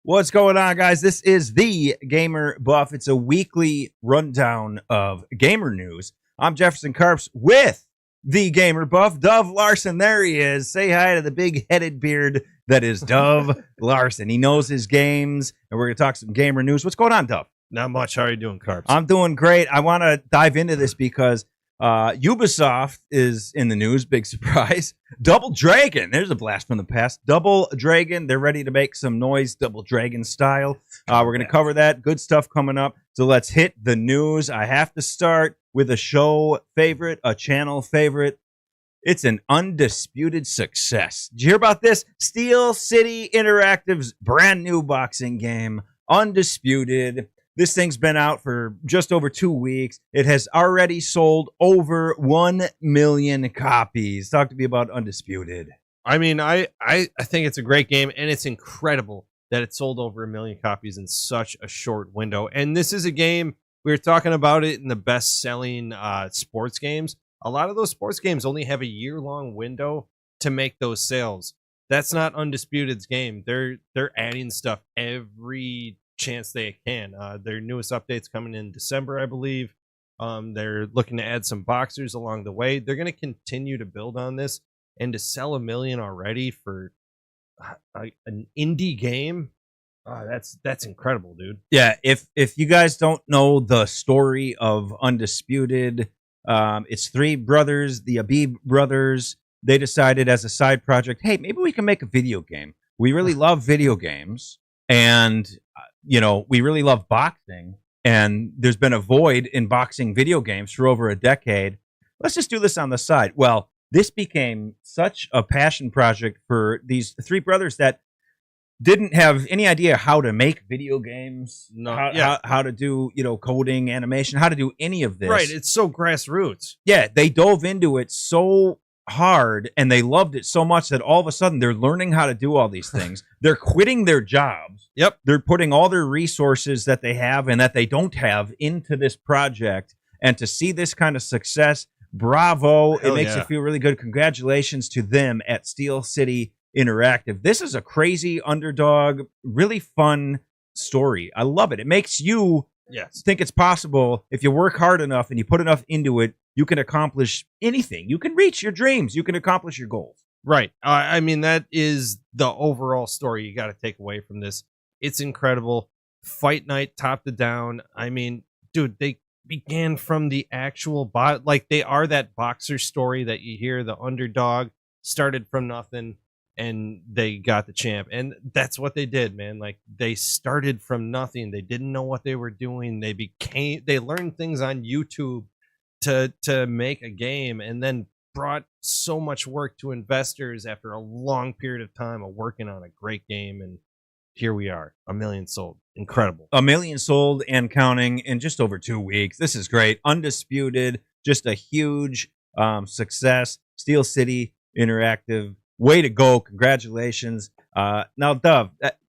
What's going on, guys? This is the Gamer Buff. It's a weekly rundown of gamer news. I'm Jefferson Carps with the Gamer Buff, Dove Larson. There he is. Say hi to the big-headed beard that is Dove Larson. He knows his games, and we're going to talk some gamer news. What's going on, Dove? Not much. How are you doing, Carps? I'm doing great. I want to dive into this because Ubisoft is in the news. Big surprise. Double Dragon. There's a blast from the past. Double Dragon. They're ready to make some noise, Double Dragon style. We're going to cover that. Good stuff coming up. So let's hit the news. I have to start with a show favorite, a channel favorite. It's an undisputed success. Did you hear about this? Steel City Interactive's brand new boxing game, Undisputed. This thing's been out for just over 2 weeks. It has already sold over 1 million copies. Talk to me about Undisputed. I mean, I think it's a great game, and it's incredible that it sold over 1 million copies in such a short window. And this is a game, we were talking about it in the best-selling sports games. A lot of those sports games only have a year-long window to make those sales. That's not Undisputed's game. They're adding stuff every chance they can. Their newest update's coming in December, I believe. They're looking to add some boxers along the way. They're going to continue to build on this, and to sell 1 million already for an indie game, that's incredible, dude. Yeah, if you guys don't know the story of Undisputed, it's three brothers, the Abib brothers. They decided as a side project, hey, maybe we can make a video game. We really love video games, and we really love boxing, and there's been a void in boxing video games for over a decade. Let's just do this on the side. Well, this became such a passion project for these three brothers that didn't have any idea how to make video games, how to do, coding, animation, how to do any of this. Right, it's so grassroots. Yeah, they dove into it so hard, and they loved it so much that all of a sudden they're learning how to do all these things. They're quitting their jobs. Yep. They're putting all their resources that they have and that they don't have into this project. And to see this kind of success, bravo. It makes you feel really good. Congratulations to them at Steel City Interactive. This is a crazy underdog, really fun story. I love it. It makes you think it's possible. If you work hard enough and you put enough into it, you can accomplish anything. You can reach your dreams. You can accomplish your goals. Right. I mean, that is the overall story you got to take away from this. It's incredible. Fight night, top to down. I mean, dude, they began from the actual they are that boxer story that you hear. The underdog started from nothing, and they got the champ. And that's what they did, man. Like, they started from nothing. They didn't know what they were doing. They learned things on YouTube to make a game, and then brought so much work to investors after a long period of time of working on a great game. And here we are, 1 million sold. Incredible. 1 million sold and counting in just over 2 weeks. This is great. Undisputed, just a huge success. Steel City Interactive, way to go. Congratulations. Now, Dove,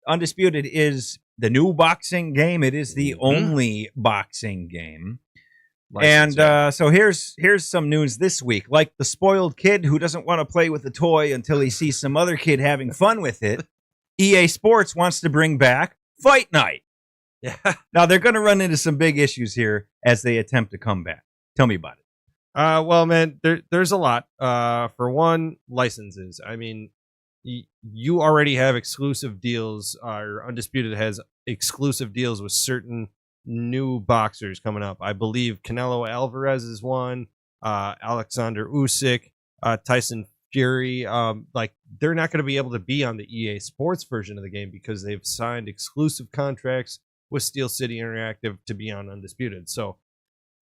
Undisputed is the new boxing game. It is the only boxing game. So here's some news this week. Like the spoiled kid who doesn't want to play with a toy until he sees some other kid having fun with it, EA Sports wants to bring back Fight Night. Yeah. Now, they're going to run into some big issues here as they attempt to come back. Tell me about it. Well, man, there's a lot. For one, licenses. I mean, you already have exclusive deals, or Undisputed has exclusive deals with certain new boxers coming up. I believe Canelo Alvarez is one, Alexander Usyk, Tyson Fury. They're not going to be able to be on the EA Sports version of the game because they've signed exclusive contracts with Steel City Interactive to be on Undisputed. So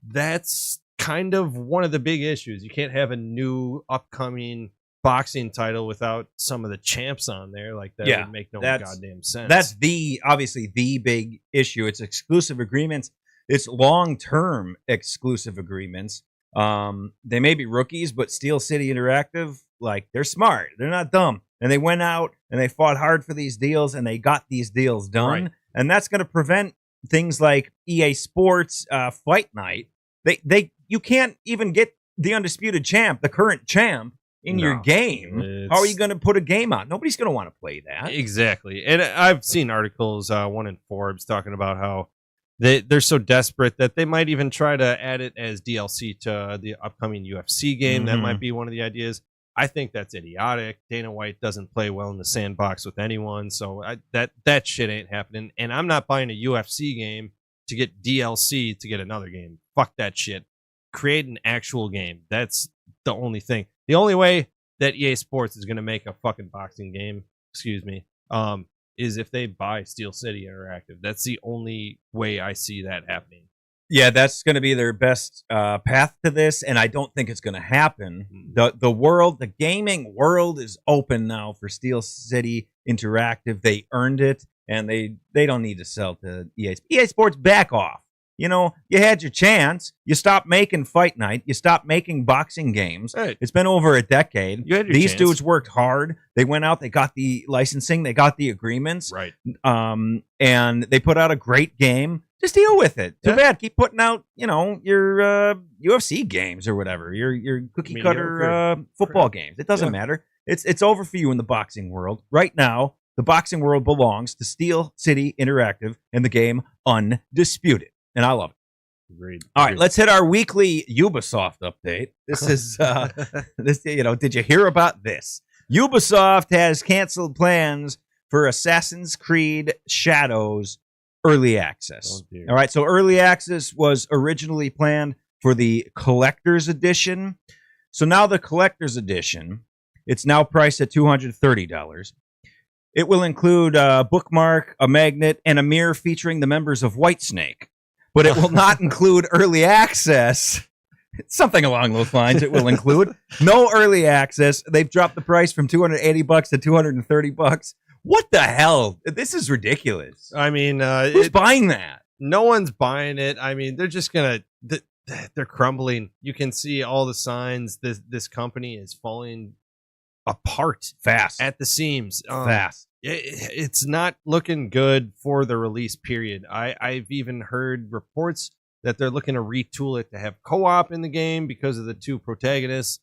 that's kind of one of the big issues. You can't have a new upcoming boxing title without some of the champs on there. Like, that would make no goddamn sense. That's obviously the big issue. It's exclusive agreements. It's long-term exclusive agreements. They may be rookies, but Steel City Interactive, they're smart. They're not dumb. And they went out and they fought hard for these deals, and they got these deals done. Right. And that's going to prevent things like EA Sports Fight Night. You can't even get the Undisputed champ, the current champ, in your game. How are you going to put a game out? Nobody's going to want to play that. Exactly. And I've seen articles, one in Forbes, talking about how they're so desperate that they might even try to add it as DLC to the upcoming UFC game. That might be one of the ideas. I think that's idiotic. Dana White doesn't play well in the sandbox with anyone, so that shit ain't happening. And I'm not buying a UFC game to get DLC to get another game. Fuck that shit. Create an actual game. That's the only thing. The only way that EA Sports is going to make a fucking boxing game, is if they buy Steel City Interactive. That's the only way I see that happening. Yeah, that's going to be their best path to this, and I don't think it's going to happen. The gaming world is open now for Steel City Interactive. They earned it, and they don't need to sell to EA. EA Sports, back off. You know, you had your chance. You stopped making Fight Night. You stopped making boxing games. Right. It's been over a decade. These chance. Dudes worked hard. They went out. They got the licensing. They got the agreements. Right. And they put out a great game. Just deal with it. Too bad. Keep putting out, your UFC games or whatever. Your cookie cutter football games. It doesn't matter. It's over for you in the boxing world right now. The boxing world belongs to Steel City Interactive and the game Undisputed. And I love it. Agreed. All right, let's hit our weekly Ubisoft update. This is did you hear about this? Ubisoft has canceled plans for Assassin's Creed Shadows early access. All right, so early access was originally planned for the collector's edition. So now the collector's edition, it's now priced at $230. It will include a bookmark, a magnet, and a mirror featuring the members of Whitesnake. But it will not include early access. Something along those lines it will include. No early access. They've dropped the price from $280 to $230. What the hell? This is ridiculous. I mean, who's buying that? No one's buying it. I mean, they're just going to... They're crumbling. You can see all the signs. This company is falling apart fast at the seams. Fast. It's not looking good for the release period. I've even heard reports that they're looking to retool it to have co-op in the game because of the two protagonists.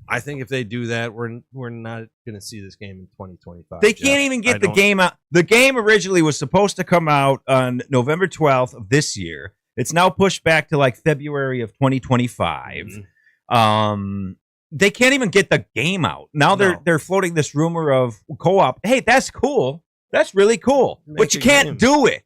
I think if they do that, we're not going to see this game in 2025. They can't even get the game out. The game originally was supposed to come out on November 12th of this year. It's now pushed back to like February of 2025. They can't even get the game out. Now they're floating this rumor of co-op. Hey, that's cool. That's really cool. But you can't do it.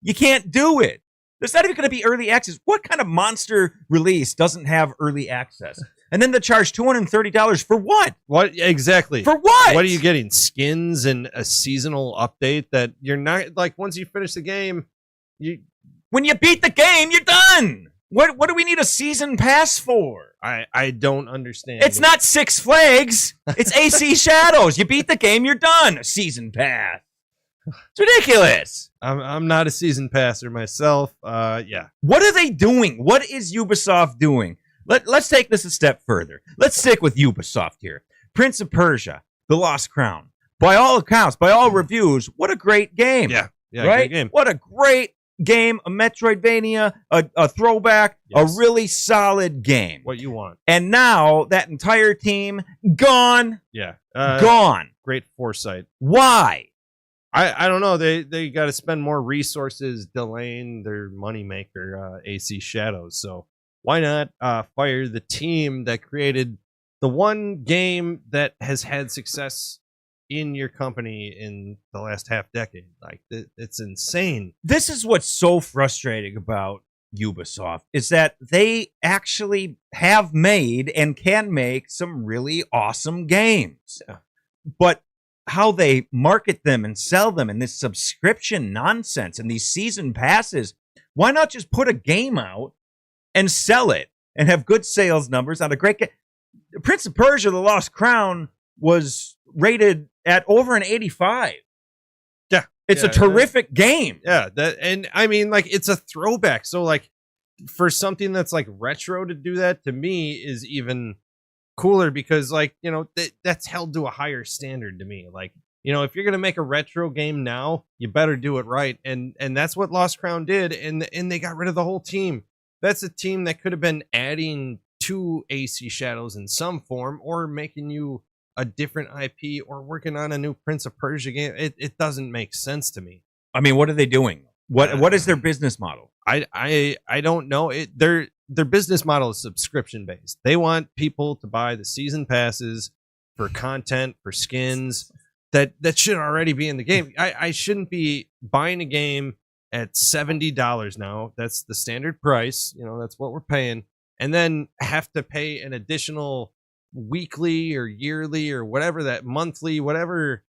You can't do it. There's not even going to be early access. What kind of monster release doesn't have early access? And then they charge $230 for what? What exactly? For what? What are you getting? Skins and a seasonal update that you're not like once you finish the game, when you beat the game, you're done. What do we need a season pass for? I don't understand. It's not Six Flags. It's AC Shadows. You beat the game, you're done. Season pass. It's ridiculous. I'm not a season passer myself. Yeah. What are they doing? What is Ubisoft doing? Let's take this a step further. Let's stick with Ubisoft here. Prince of Persia, The Lost Crown. By all accounts, by all reviews, what a great game. Yeah, right? Great game. What a great game, a Metroidvania, a throwback, yes. A really solid game. What you want. And now that entire team gone. Yeah. Gone. Great foresight. Why? I don't know. They got to spend more resources delaying their moneymaker, AC Shadows. So why not fire the team that created the one game that has had success in your company in the last half decade? Like, it's insane. This is what's so frustrating about Ubisoft is that they actually have made and can make some really awesome games. Yeah. But how they market them and sell them and this subscription nonsense and these season passes, why not just put a game out and sell it and have good sales numbers on a great game? Prince of Persia, The Lost Crown was rated at over an 85. Yeah. It's a terrific game. Yeah. And I mean, like, it's a throwback. So, like, for something that's like retro to do that, to me, is even cooler because, like, you know, that's held to a higher standard to me. Like, you know, if you're going to make a retro game now, you better do it right. And that's what Lost Crown did. And they got rid of the whole team. That's a team that could have been adding to AC Shadows in some form, or making you a different IP, or working on a new Prince of Persia game. It doesn't make sense to me. I mean, what are they doing? What is their business model? I don't know. Their business model is subscription based. They want people to buy the season passes for content, for skins that should already be in the game. I shouldn't be buying a game at $70 now. That's the standard price. That's what we're paying, and then have to pay an additional weekly or yearly or whatever, that monthly, whatever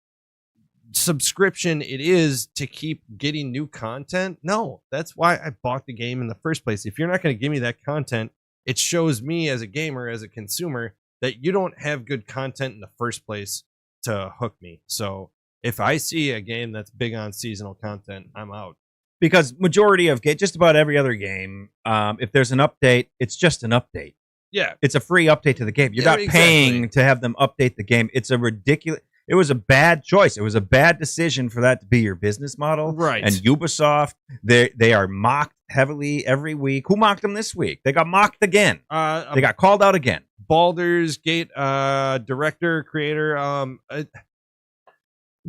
subscription it is, to keep getting new content. No, that's why I bought the game in the first place. If you're not going to give me that content, it shows me as a gamer, as a consumer, that you don't have good content in the first place to hook me. So if I see a game that's big on seasonal content, I'm out. Because majority of just about every other game, if there's an update, it's just an update. Yeah, it's a free update to the game. You're not paying to have them update the game. It's a ridiculous. It was a bad choice. It was a bad decision for that to be your business model. Right. And Ubisoft, they are mocked heavily every week. Who mocked them this week? They got mocked again. They got called out again. Baldur's Gate director, creator,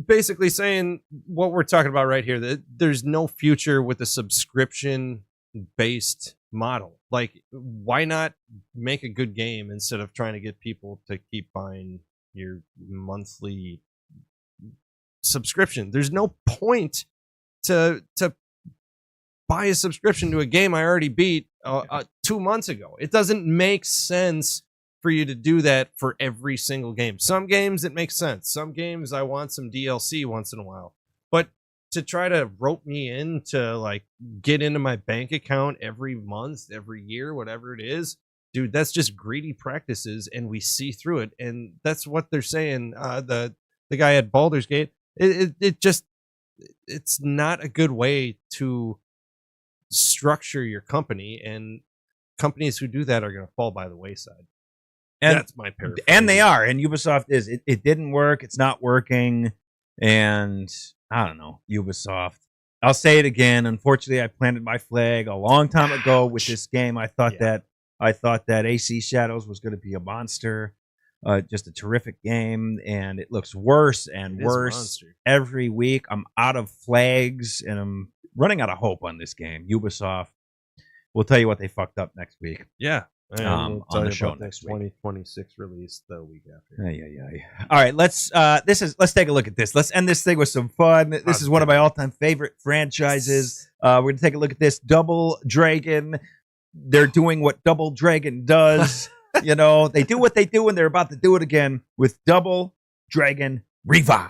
basically saying what we're talking about right here, that there's no future with a subscription based model. Like, why not make a good game instead of trying to get people to keep buying your monthly subscription? There's no point to buy a subscription to a game I already beat 2 months ago. It doesn't make sense for you to do that for every single game. Some games it makes sense. Some games I want some DLC once in a while. But to try to rope me in to like get into my bank account every month, every year, whatever it is, dude, that's just greedy practices, and we see through it. And that's what they're saying. The guy at Baldur's Gate, it's not a good way to structure your company, and companies who do that are going to fall by the wayside. And that's my paraphrase. And they are. And Ubisoft is. It didn't work. It's not working. And I don't know, Ubisoft. I'll say it again. Unfortunately, I planted my flag a long time ago with this game. I thought that AC Shadows was going to be a monster, just a terrific game, and it looks worse and worse every week. I'm out of flags, and I'm running out of hope on this game. Ubisoft. We'll tell you what they fucked up next week. Yeah. On the show next week. 2026 release the week after. All right, let's take a look at this. Let's end this thing with some fun. This is one of my all-time favorite franchises. We're gonna take a look at this. Double Dragon. They're doing what Double Dragon does. They do what they do, and they're about to do it again with Double Dragon Revive.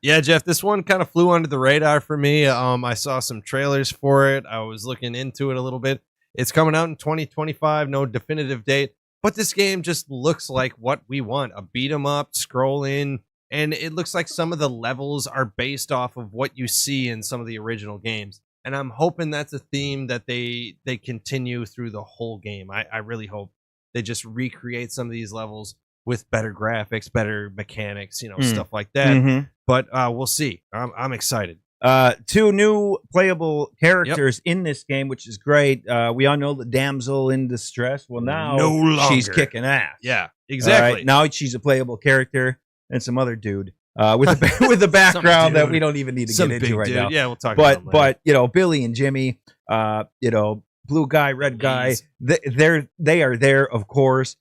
Yeah, Jeff, this one kind of flew under the radar for me. I saw some trailers for it. I was looking into it a little bit. It's coming out in 2025, no definitive date, but this game just looks like what we want, a beat 'em up, scroll in, and it looks like some of the levels are based off of what you see in some of the original games. And I'm hoping that's a theme that they continue through the whole game. I really hope they just recreate some of these levels with better graphics, better mechanics, stuff like that. Mm-hmm. But we'll see. I'm excited. 2 new playable characters in this game, which is great. We all know the damsel in distress. Well, now she's kicking ass. Yeah, exactly. Right, now she's a playable character, and some other dude with a background that we don't even need to get into right now. Yeah, we'll talk about it later. But Billy and Jimmy, blue guy, red guy, they are there, of course.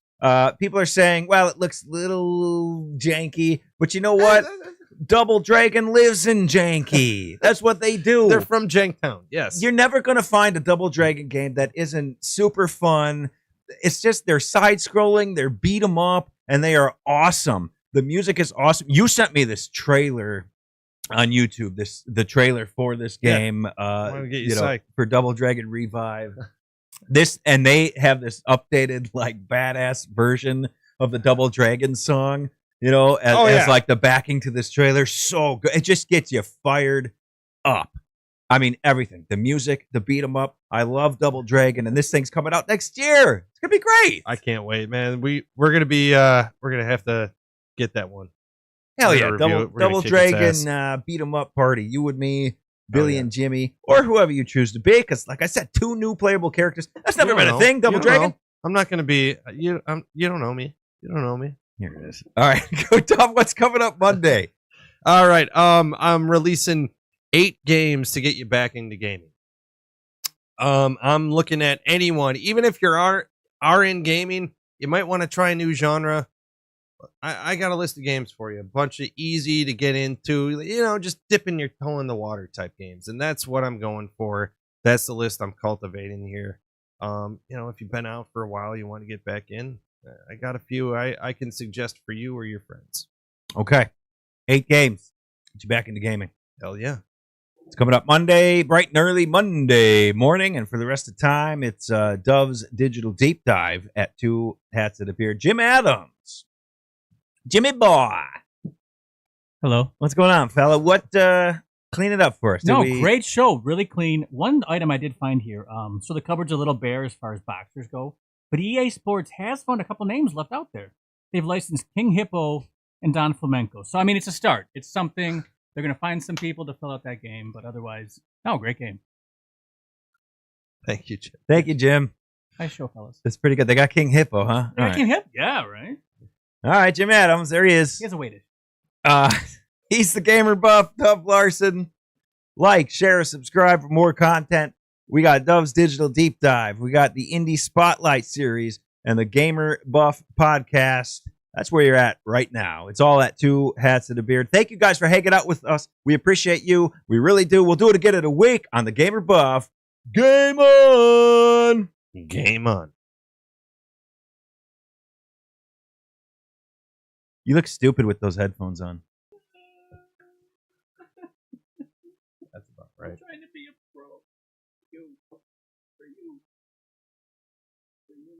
People are saying, well, it looks a little janky, but you know what? Double Dragon lives in janky. That's what they do. They're from Janktown. Yes. You're never going to find a Double Dragon game that isn't super fun. It's just they're side-scrolling, they're beat 'em up, and they are awesome. The music is awesome. You sent me this trailer on YouTube, the trailer for this game, for Double Dragon Revive. And they have this updated, like, badass version of the Double Dragon song. As like the backing to this trailer. So good. It just gets you fired up. I mean, everything. The music, the beat 'em up. I love Double Dragon, and this thing's coming out next year. It's gonna be great. I can't wait, man. We're gonna have to get that one. Hell yeah. Double Dragon beat 'em up party. You and me, Billy and Jimmy, or whoever you choose to be, because like I said, 2 new playable characters. That's never been a thing, Double Dragon. I'm not going to be. You don't know me. You don't know me. Here it is. All right, go Tom. What's coming up Monday? All right. I'm releasing 8 games to get you back into gaming. I'm looking at anyone, even if you are in gaming, you might want to try a new genre. I got a list of games for you. A bunch of easy to get into, just dipping your toe in the water type games. And that's what I'm going for. That's the list I'm cultivating here. If you've been out for a while, you want to get back in, I got a few I can suggest for you or your friends. Okay. 8 games. Get you back into gaming. Hell yeah. It's coming up Monday, bright and early Monday morning. And for the rest of the time, it's Dove's Digital Deep Dive at 2 Hats That Appear. Jim Adams. Jimmy boy. Hello. What's going on, fella? What, clean it up for us. Great show. Really clean. One item I did find here. So the cupboard's a little bare as far as boxers go. But EA Sports has found a couple names left out there. They've licensed King Hippo and Don Flamenco. So, I mean, it's a start. It's something. They're going to find some people to fill out that game. But otherwise, great game. Thank you, Jim. Thank you, Jim. Nice show, fellas. That's pretty good. They got King Hippo, huh? King Hippo? Yeah, right. All right, Jim Adams. There he is. He has a weighted. He's the gamer buff, Dove Larson. Like, share, subscribe for more content. We got Dove's Digital Deep Dive. We got the Indie Spotlight series and the Gamer Buff podcast. That's where you're at right now. It's all at 2 Hats and a Beard. Thank you guys for hanging out with us. We appreciate you. We really do. We'll do it again in a week on the Gamer Buff. Game on! Game on. You look stupid with those headphones on.